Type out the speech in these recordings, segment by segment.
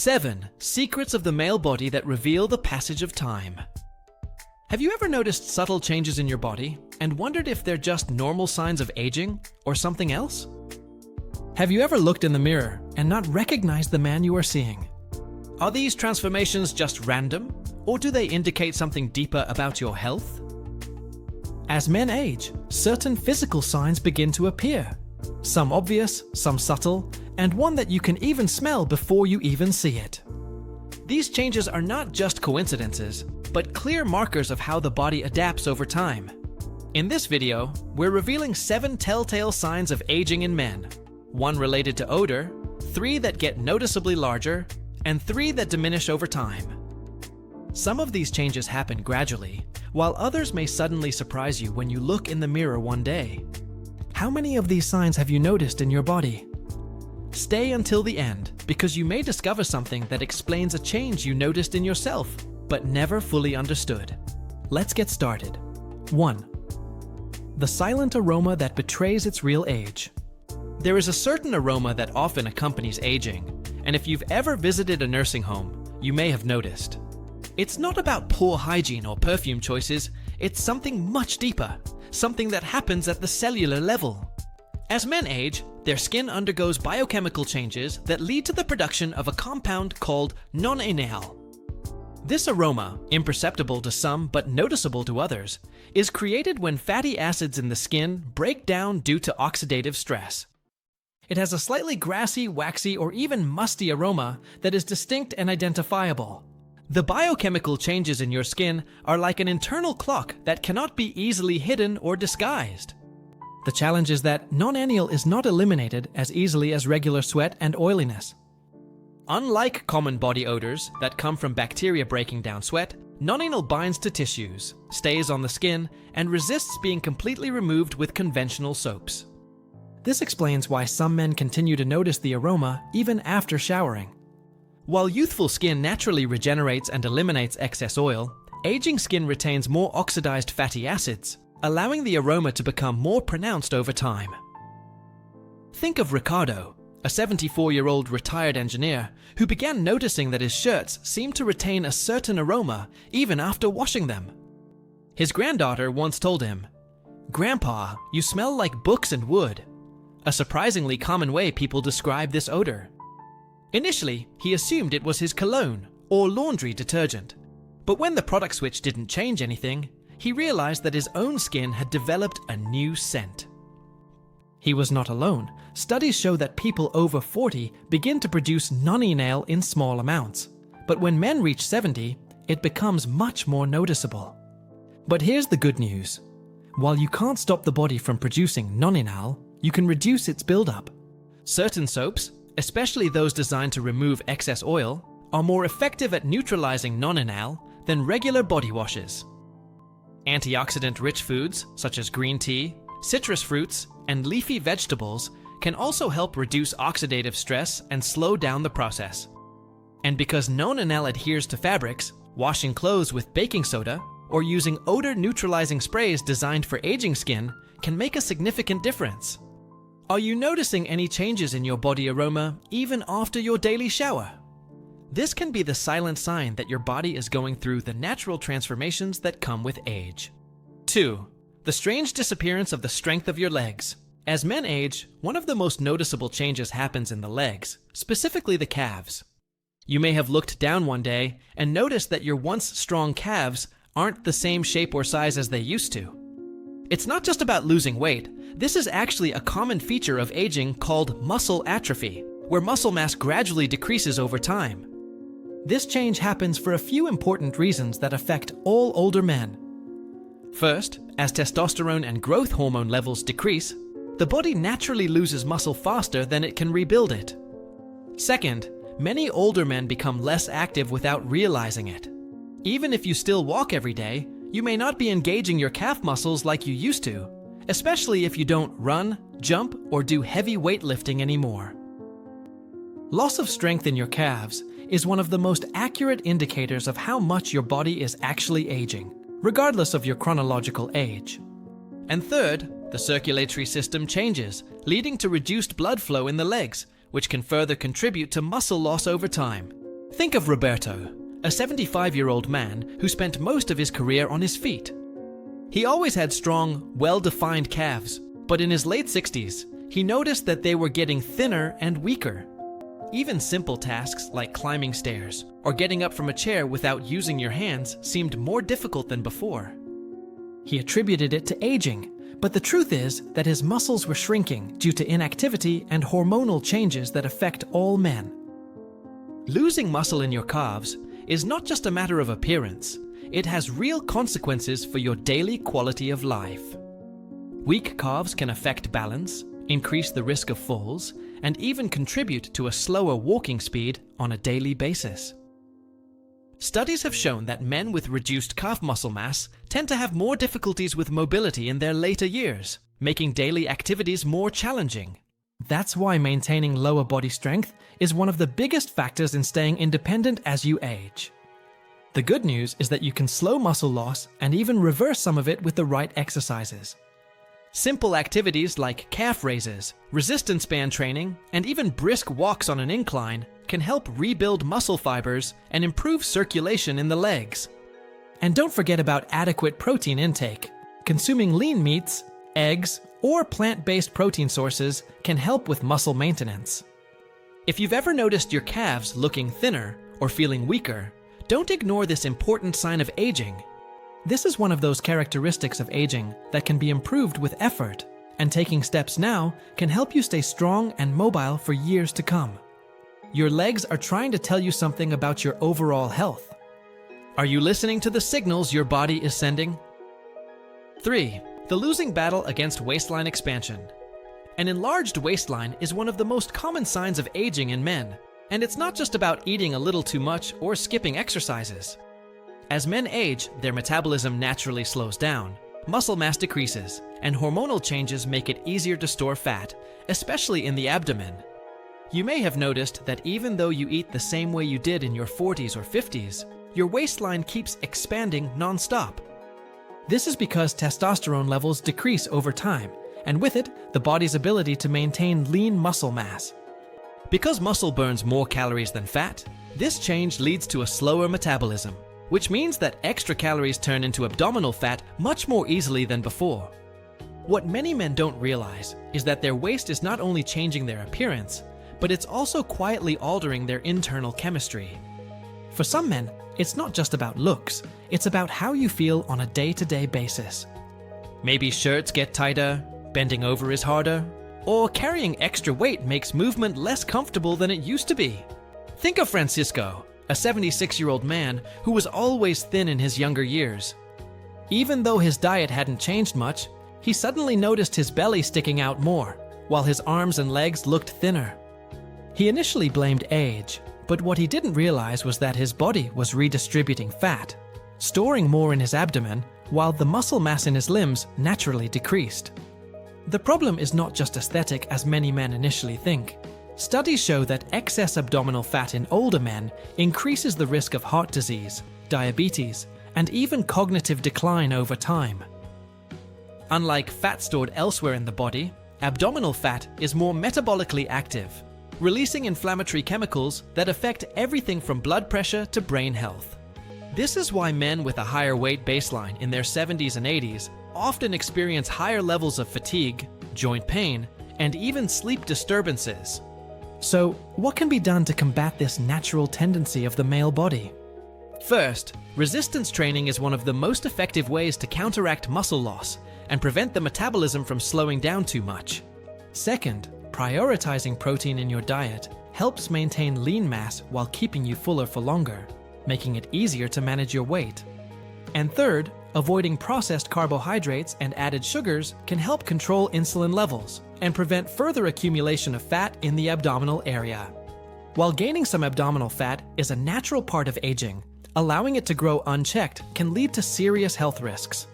7 Secrets of the male body that reveal the passage of time. Have you ever noticed subtle changes in your body and wondered if they're just normal signs of aging or something else? Have you ever looked in the mirror and not recognized the man you are seeing? Are these transformations just random, or do they indicate something deeper about your health? As men age, certain physical signs begin to appear. Some obvious, some subtle, and one that you can even smell before you even see it. These changes are not just coincidences, but clear markers of how the body adapts over time. In this video, we're revealing 7 telltale signs of aging in men. 1 related to odor, 3 that get noticeably larger, and 3 that diminish over time. Some of these changes happen gradually, while others may suddenly surprise you when you look in the mirror one day. How many of these signs have you noticed in your body? Stay until the end, because you may discover something that explains a change you noticed in yourself, but never fully understood. Let's get started. 1. The silent aroma that betrays its real age. There is a certain aroma that often accompanies aging, and if you've ever visited a nursing home, you may have noticed. It's not about poor hygiene or perfume choices, it's something much deeper, something that happens at the cellular level. As men age, their skin undergoes biochemical changes that lead to the production of a compound called non-enal. This aroma, imperceptible to some but noticeable to others, is created when fatty acids in the skin break down due to oxidative stress. It has a slightly grassy, waxy, or even musty aroma that is distinct and identifiable. The biochemical changes in your skin are like an internal clock that cannot be easily hidden or disguised. The challenge is that non-enal is not eliminated as easily as regular sweat and oiliness. Unlike common body odors that come from bacteria breaking down sweat, non-enal binds to tissues, stays on the skin, and resists being completely removed with conventional soaps. This explains why some men continue to notice the aroma even after showering. While youthful skin naturally regenerates and eliminates excess oil, aging skin retains more oxidized fatty acids, allowing the aroma to become more pronounced over time. Think of Ricardo, a 74-year-old retired engineer who began noticing that his shirts seemed to retain a certain aroma even after washing them. His granddaughter once told him, "Grandpa, you smell like books and wood," a surprisingly common way people describe this odor. Initially, he assumed it was his cologne or laundry detergent, but when the product switch didn't change anything, he realized that his own skin had developed a new scent. He was not alone. Studies show that people over 40 begin to produce non-enal in small amounts, but when men reach 70, it becomes much more noticeable. But here's the good news. While you can't stop the body from producing non-enal, you can reduce its buildup. Certain soaps, especially those designed to remove excess oil, are more effective at neutralizing non-enal than regular body washes. Antioxidant-rich foods, such as green tea, citrus fruits, and leafy vegetables, can also help reduce oxidative stress and slow down the process. And because non-enal adheres to fabrics, washing clothes with baking soda or using odor-neutralizing sprays designed for aging skin can make a significant difference. Are you noticing any changes in your body aroma even after your daily shower? This can be the silent sign that your body is going through the natural transformations that come with age. 2. The strange disappearance of the strength of your legs. As men age, one of the most noticeable changes happens in the legs, specifically the calves. You may have looked down one day and noticed that your once strong calves aren't the same shape or size as they used to. It's not just about losing weight. This is actually a common feature of aging called muscle atrophy, where muscle mass gradually decreases over time. This change happens for a few important reasons that affect all older men. First, as testosterone and growth hormone levels decrease, the body naturally loses muscle faster than it can rebuild it. Second, many older men become less active without realizing it. Even if you still walk every day, you may not be engaging your calf muscles like you used to, especially if you don't run, jump, or do heavy weightlifting anymore. Loss of strength in your calves is one of the most accurate indicators of how much your body is actually aging, regardless of your chronological age. And third, the circulatory system changes, leading to reduced blood flow in the legs, which can further contribute to muscle loss over time. Think of Roberto, a 75-year-old man who spent most of his career on his feet. He always had strong, well-defined calves, but in his late 60s, he noticed that they were getting thinner and weaker. Even simple tasks like climbing stairs or getting up from a chair without using your hands seemed more difficult than before. He attributed it to aging, but the truth is that his muscles were shrinking due to inactivity and hormonal changes that affect all men. Losing muscle in your calves is not just a matter of appearance, it has real consequences for your daily quality of life. Weak calves can affect balance, increase the risk of falls, and even contribute to a slower walking speed on a daily basis. Studies have shown that men with reduced calf muscle mass tend to have more difficulties with mobility in their later years, making daily activities more challenging. That's why maintaining lower body strength is one of the biggest factors in staying independent as you age. The good news is that you can slow muscle loss and even reverse some of it with the right exercises. Simple activities like calf raises, resistance band training, and even brisk walks on an incline can help rebuild muscle fibers and improve circulation in the legs. And don't forget about adequate protein intake. Consuming lean meats, eggs, or plant-based protein sources can help with muscle maintenance. If you've ever noticed your calves looking thinner or feeling weaker, don't ignore this important sign of aging. This is one of those characteristics of aging that can be improved with effort, and taking steps now can help you stay strong and mobile for years to come. Your legs are trying to tell you something about your overall health. Are you listening to the signals your body is sending? 3. The losing battle against waistline expansion. An enlarged waistline is one of the most common signs of aging in men, and it's not just about eating a little too much or skipping exercises. As men age, their metabolism naturally slows down, muscle mass decreases, and hormonal changes make it easier to store fat, especially in the abdomen. You may have noticed that even though you eat the same way you did in your 40s or 50s, your waistline keeps expanding non-stop. This is because testosterone levels decrease over time, and with it, the body's ability to maintain lean muscle mass. Because muscle burns more calories than fat, this change leads to a slower metabolism, which means that extra calories turn into abdominal fat much more easily than before. What many men don't realize is that their waist is not only changing their appearance, but it's also quietly altering their internal chemistry. For some men, it's not just about looks, it's about how you feel on a day-to-day basis. Maybe shirts get tighter, bending over is harder, or carrying extra weight makes movement less comfortable than it used to be. Think of Francisco, a 76-year-old man who was always thin in his younger years. Even though his diet hadn't changed much, he suddenly noticed his belly sticking out more, while his arms and legs looked thinner. He initially blamed age, but what he didn't realize was that his body was redistributing fat, storing more in his abdomen, while the muscle mass in his limbs naturally decreased. The problem is not just aesthetic as many men initially think. Studies show that excess abdominal fat in older men increases the risk of heart disease, diabetes, and even cognitive decline over time. Unlike fat stored elsewhere in the body, abdominal fat is more metabolically active, releasing inflammatory chemicals that affect everything from blood pressure to brain health. This is why men with a higher weight baseline in their 70s and 80s often experience higher levels of fatigue, joint pain, and even sleep disturbances. So, what can be done to combat this natural tendency of the male body? First, resistance training is one of the most effective ways to counteract muscle loss and prevent the metabolism from slowing down too much. Second, prioritizing protein in your diet helps maintain lean mass while keeping you fuller for longer, making it easier to manage your weight. And third, avoiding processed carbohydrates and added sugars can help control insulin levels and prevent further accumulation of fat in the abdominal area. While gaining some abdominal fat is a natural part of aging, allowing it to grow unchecked can lead to serious health risks.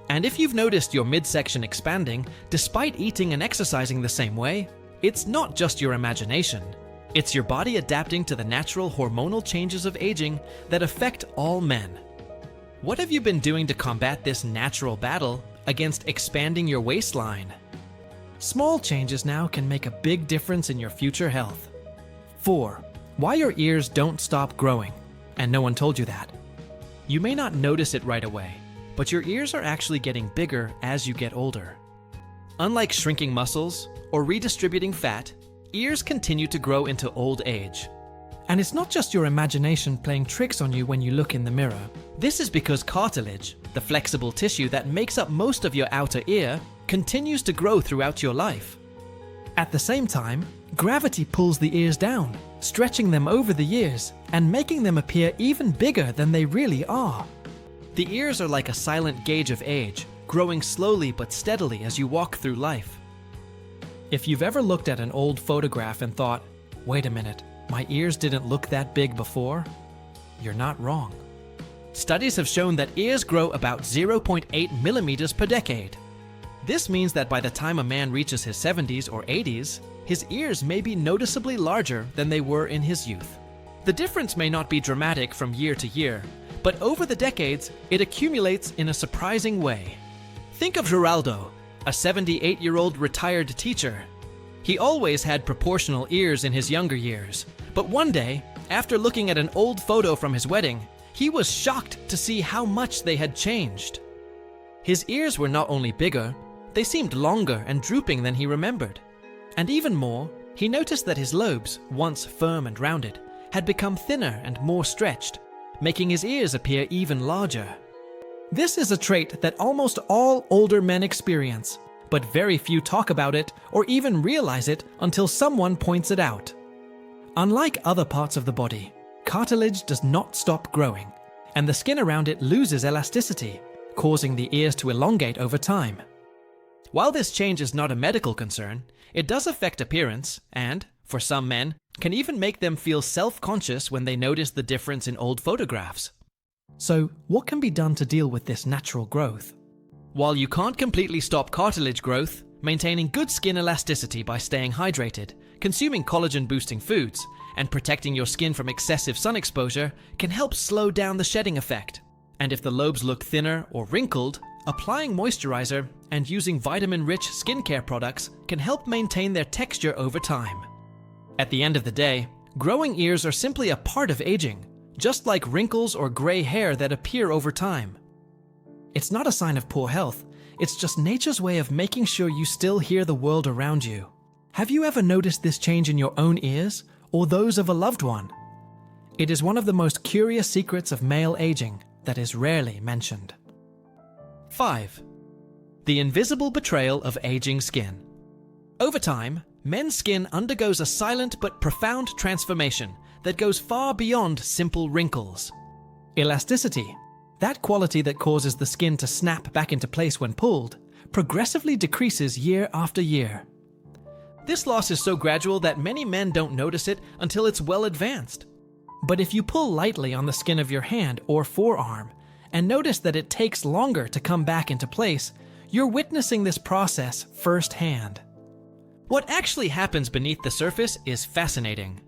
And if you've noticed your midsection expanding despite eating and exercising the same way, it's not just your imagination. It's your body adapting to the natural hormonal changes of aging that affect all men. What have you been doing to combat this natural battle against expanding your waistline? Small changes now can make a big difference in your future health. 4. Why your ears don't stop growing, and no one told you that. You may not notice it right away, but your ears are actually getting bigger as you get older. Unlike shrinking muscles or redistributing fat, ears continue to grow into old age. And it's not just your imagination playing tricks on you when you look in the mirror. This is because cartilage, the flexible tissue that makes up most of your outer ear, continues to grow throughout your life. At the same time, gravity pulls the ears down, stretching them over the years and making them appear even bigger than they really are. The ears are like a silent gauge of age, growing slowly but steadily as you walk through life. If you've ever looked at an old photograph and thought, "Wait a minute, my ears didn't look that big before," you're not wrong. Studies have shown that ears grow about 0.8 millimeters per decade. This means that by the time a man reaches his 70s or 80s, his ears may be noticeably larger than they were in his youth. The difference may not be dramatic from year to year, but over the decades, it accumulates in a surprising way. Think of Geraldo, a 78-year-old retired teacher. He always had proportional ears in his younger years, but one day, after looking at an old photo from his wedding, he was shocked to see how much they had changed. His ears were not only bigger, they seemed longer and drooping than he remembered. And even more, he noticed that his lobes, once firm and rounded, had become thinner and more stretched, making his ears appear even larger. This is a trait that almost all older men experience, but very few talk about it or even realize it until someone points it out. Unlike other parts of the body, cartilage does not stop growing, and the skin around it loses elasticity, causing the ears to elongate over time. While this change is not a medical concern, it does affect appearance and, for some men, can even make them feel self-conscious when they notice the difference in old photographs. So, what can be done to deal with this natural growth? While you can't completely stop cartilage growth, maintaining good skin elasticity by staying hydrated, consuming collagen-boosting foods, and protecting your skin from excessive sun exposure can help slow down the shedding effect. And if the lobes look thinner or wrinkled, applying moisturizer and using vitamin-rich skincare products can help maintain their texture over time. At the end of the day, growing ears are simply a part of aging, just like wrinkles or gray hair that appear over time. It's not a sign of poor health, it's just nature's way of making sure you still hear the world around you. Have you ever noticed this change in your own ears, or those of a loved one? It is one of the most curious secrets of male aging that is rarely mentioned. 5. The invisible betrayal of aging skin. Over time, men's skin undergoes a silent but profound transformation that goes far beyond simple wrinkles. Elasticity, that quality that causes the skin to snap back into place when pulled, progressively decreases year after year. This loss is so gradual that many men don't notice it until it's well advanced. But if you pull lightly on the skin of your hand or forearm and notice that it takes longer to come back into place, you're witnessing this process firsthand. What actually happens beneath the surface is fascinating.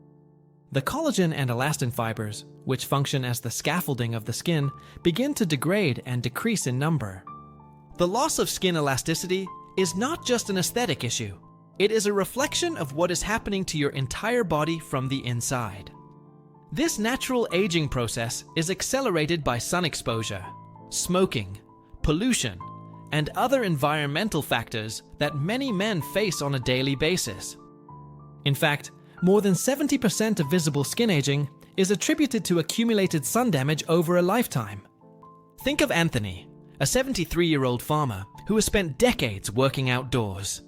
The collagen and elastin fibers, which function as the scaffolding of the skin, begin to degrade and decrease in number. The loss of skin elasticity is not just an aesthetic issue. It is a reflection of what is happening to your entire body from the inside. This natural aging process is accelerated by sun exposure, smoking, pollution, and other environmental factors that many men face on a daily basis. In fact, more than 70% of visible skin aging is attributed to accumulated sun damage over a lifetime. Think of Anthony, a 73-year-old farmer who has spent decades working outdoors.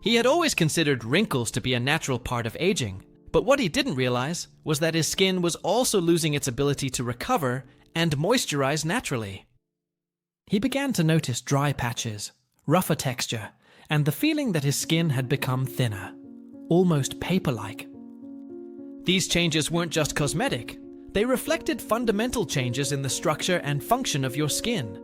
He had always considered wrinkles to be a natural part of aging, but what he didn't realize was that his skin was also losing its ability to recover and moisturize naturally. He began to notice dry patches, rougher texture, and the feeling that his skin had become thinner, almost paper-like. These changes weren't just cosmetic, they reflected fundamental changes in the structure and function of your skin.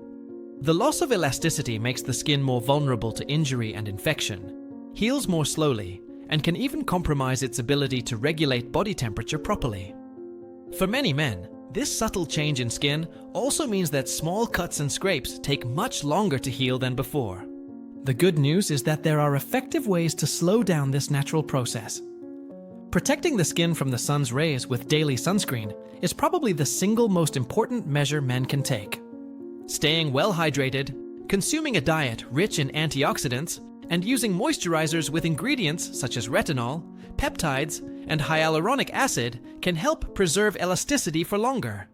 The loss of elasticity makes the skin more vulnerable to injury and infection, heals more slowly, and can even compromise its ability to regulate body temperature properly. For many men, this subtle change in skin also means that small cuts and scrapes take much longer to heal than before. The good news is that there are effective ways to slow down this natural process. Protecting the skin from the sun's rays with daily sunscreen is probably the single most important measure men can take. Staying well hydrated, consuming a diet rich in antioxidants, and using moisturizers with ingredients such as retinol, peptides, and hyaluronic acid can help preserve elasticity for longer.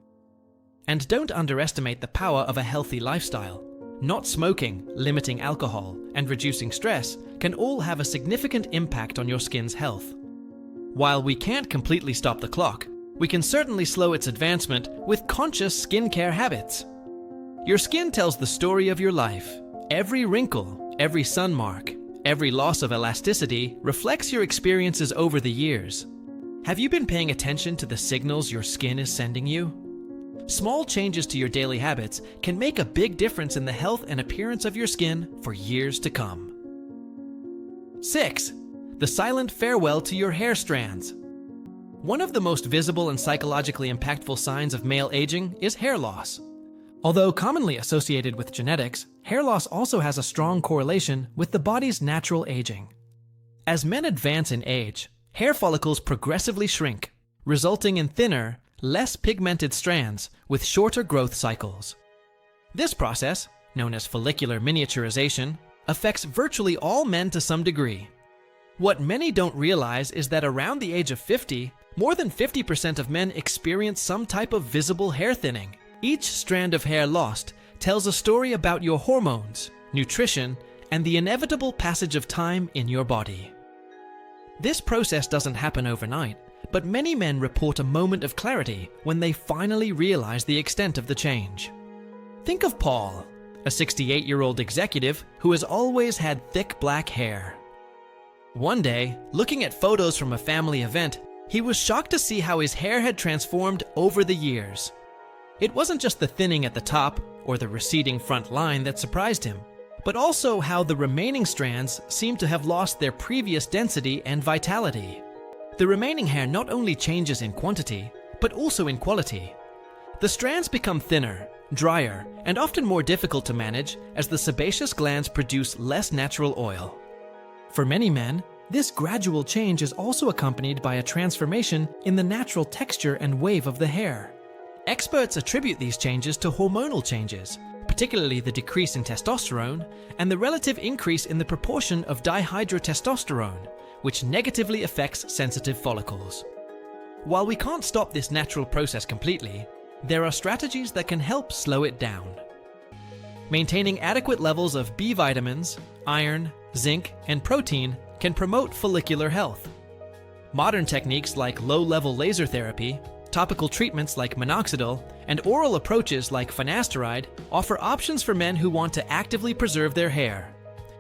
And don't underestimate the power of a healthy lifestyle. Not smoking, limiting alcohol, and reducing stress can all have a significant impact on your skin's health. While we can't completely stop the clock, we can certainly slow its advancement with conscious skincare habits. Your skin tells the story of your life. Every wrinkle, every sun mark, every loss of elasticity reflects your experiences over the years. Have you been paying attention to the signals your skin is sending you? Small changes to your daily habits can make a big difference in the health and appearance of your skin for years to come. 6. The silent farewell to your hair strands. One of the most visible and psychologically impactful signs of male aging is hair loss. Although commonly associated with genetics, hair loss also has a strong correlation with the body's natural aging. As men advance in age, hair follicles progressively shrink, resulting in thinner, less pigmented strands with shorter growth cycles. This process, known as follicular miniaturization, affects virtually all men to some degree. What many don't realize is that around the age of 50, more than 50% of men experience some type of visible hair thinning. Each strand of hair lost tells a story about your hormones, nutrition, and the inevitable passage of time in your body. This process doesn't happen overnight, but many men report a moment of clarity when they finally realize the extent of the change. Think of Paul, a 68-year-old executive who has always had thick black hair. One day, looking at photos from a family event, he was shocked to see how his hair had transformed over the years. It wasn't just the thinning at the top or the receding front line that surprised him, but also how the remaining strands seemed to have lost their previous density and vitality. The remaining hair not only changes in quantity, but also in quality. The strands become thinner, drier, and often more difficult to manage as the sebaceous glands produce less natural oil. For many men, this gradual change is also accompanied by a transformation in the natural texture and wave of the hair. Experts attribute these changes to hormonal changes, particularly the decrease in testosterone and the relative increase in the proportion of dihydrotestosterone, which negatively affects sensitive follicles. While we can't stop this natural process completely, there are strategies that can help slow it down. Maintaining adequate levels of B vitamins, iron, zinc, and protein can promote follicular health. Modern techniques like low-level laser therapy, topical treatments like minoxidil, and oral approaches like finasteride offer options for men who want to actively preserve their hair.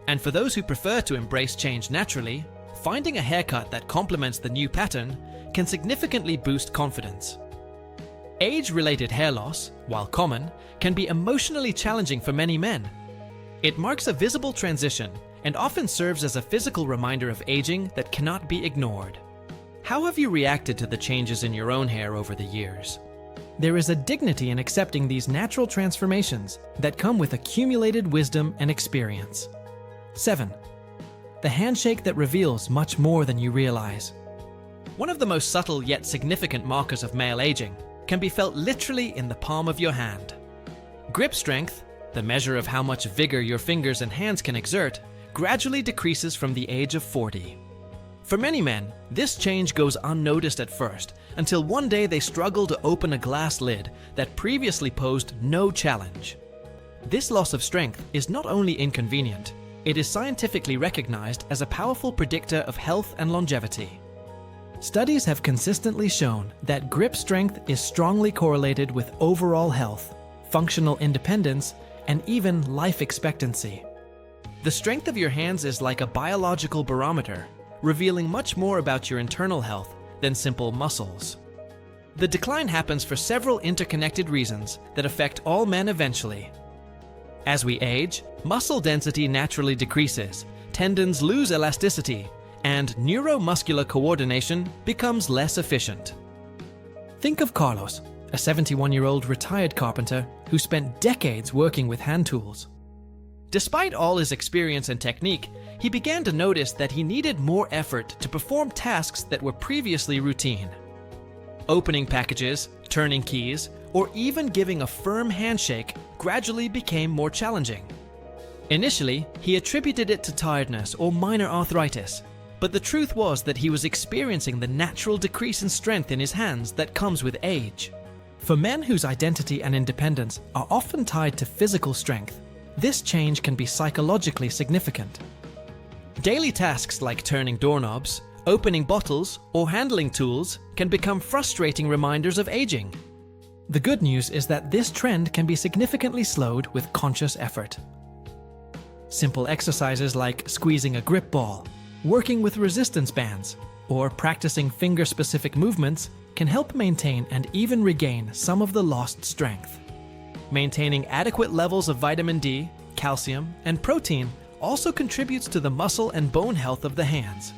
And for those who prefer to embrace change naturally, finding a haircut that complements the new pattern can significantly boost confidence. Age-related hair loss, while common, can be emotionally challenging for many men. It marks a visible transition and often serves as a physical reminder of aging that cannot be ignored. How have you reacted to the changes in your own hair over the years? There is a dignity in accepting these natural transformations that come with accumulated wisdom and experience. 7. The handshake that reveals much more than you realize. One of the most subtle yet significant markers of male aging can be felt literally in the palm of your hand. Grip strength, the measure of how much vigor your fingers and hands can exert, gradually decreases from the age of 40. For many men, this change goes unnoticed at first, until one day they struggle to open a glass lid that previously posed no challenge. This loss of strength is not only inconvenient, it is scientifically recognized as a powerful predictor of health and longevity. Studies have consistently shown that grip strength is strongly correlated with overall health, functional independence, and even life expectancy. The strength of your hands is like a biological barometer, revealing much more about your internal health than simple muscles. The decline happens for several interconnected reasons that affect all men eventually. As we age, muscle density naturally decreases, tendons lose elasticity, and neuromuscular coordination becomes less efficient. Think of Carlos, a 71-year-old retired carpenter who spent decades working with hand tools. Despite all his experience and technique, he began to notice that he needed more effort to perform tasks that were previously routine. Opening packages, turning keys, or even giving a firm handshake gradually became more challenging. Initially, he attributed it to tiredness or minor arthritis, but the truth was that he was experiencing the natural decrease in strength in his hands that comes with age. For men whose identity and independence are often tied to physical strength, this change can be psychologically significant. Daily tasks like turning doorknobs, opening bottles, or handling tools can become frustrating reminders of aging. The good news is that this trend can be significantly slowed with conscious effort. Simple exercises like squeezing a grip ball, working with resistance bands, or practicing finger-specific movements can help maintain and even regain some of the lost strength. Maintaining adequate levels of vitamin D, calcium, and protein also contributes to the muscle and bone health of the hands.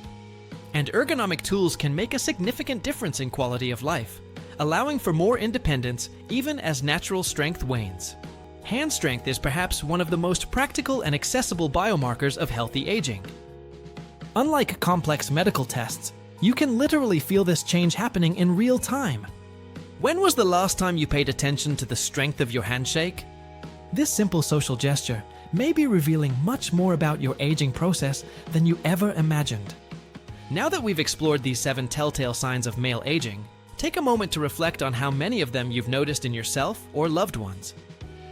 And ergonomic tools can make a significant difference in quality of life, allowing for more independence even as natural strength wanes. Hand strength is perhaps one of the most practical and accessible biomarkers of healthy aging. Unlike complex medical tests, you can literally feel this change happening in real time. When was the last time you paid attention to the strength of your handshake? This simple social gesture may be revealing much more about your aging process than you ever imagined. Now that we've explored these 7 telltale signs of male aging, take a moment to reflect on how many of them you've noticed in yourself or loved ones.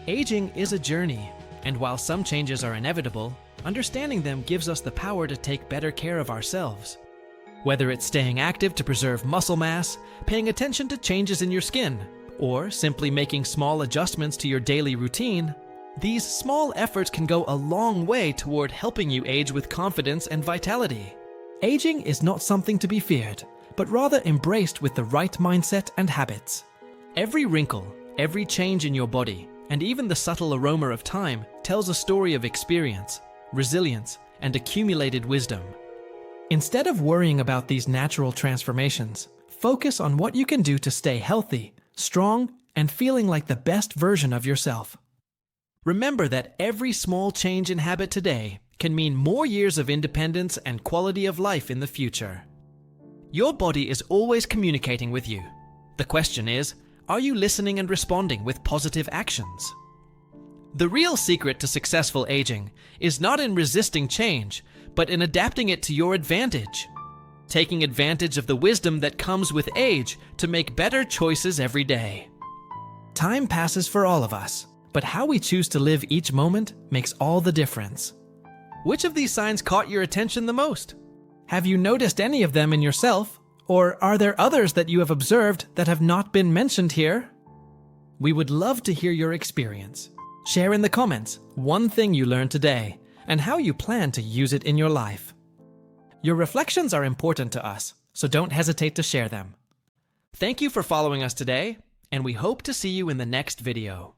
Aging is a journey, and while some changes are inevitable, understanding them gives us the power to take better care of ourselves. Whether it's staying active to preserve muscle mass, paying attention to changes in your skin, or simply making small adjustments to your daily routine, these small efforts can go a long way toward helping you age with confidence and vitality. Aging is not something to be feared, but rather embraced with the right mindset and habits. Every wrinkle, every change in your body, and even the subtle aroma of time tells a story of experience, resilience, and accumulated wisdom. Instead of worrying about these natural transformations, focus on what you can do to stay healthy, strong, and feeling like the best version of yourself. Remember that every small change in habit today can mean more years of independence and quality of life in the future. Your body is always communicating with you. The question is, are you listening and responding with positive actions? The real secret to successful aging is not in resisting change, but in adapting it to your advantage. Taking advantage of the wisdom that comes with age to make better choices every day. Time passes for all of us, but how we choose to live each moment makes all the difference. Which of these signs caught your attention the most? Have you noticed any of them in yourself, or are there others that you have observed that have not been mentioned here? We would love to hear your experience. Share in the comments one thing you learned today and how you plan to use it in your life. Your reflections are important to us, so don't hesitate to share them. Thank you for following us today, and we hope to see you in the next video.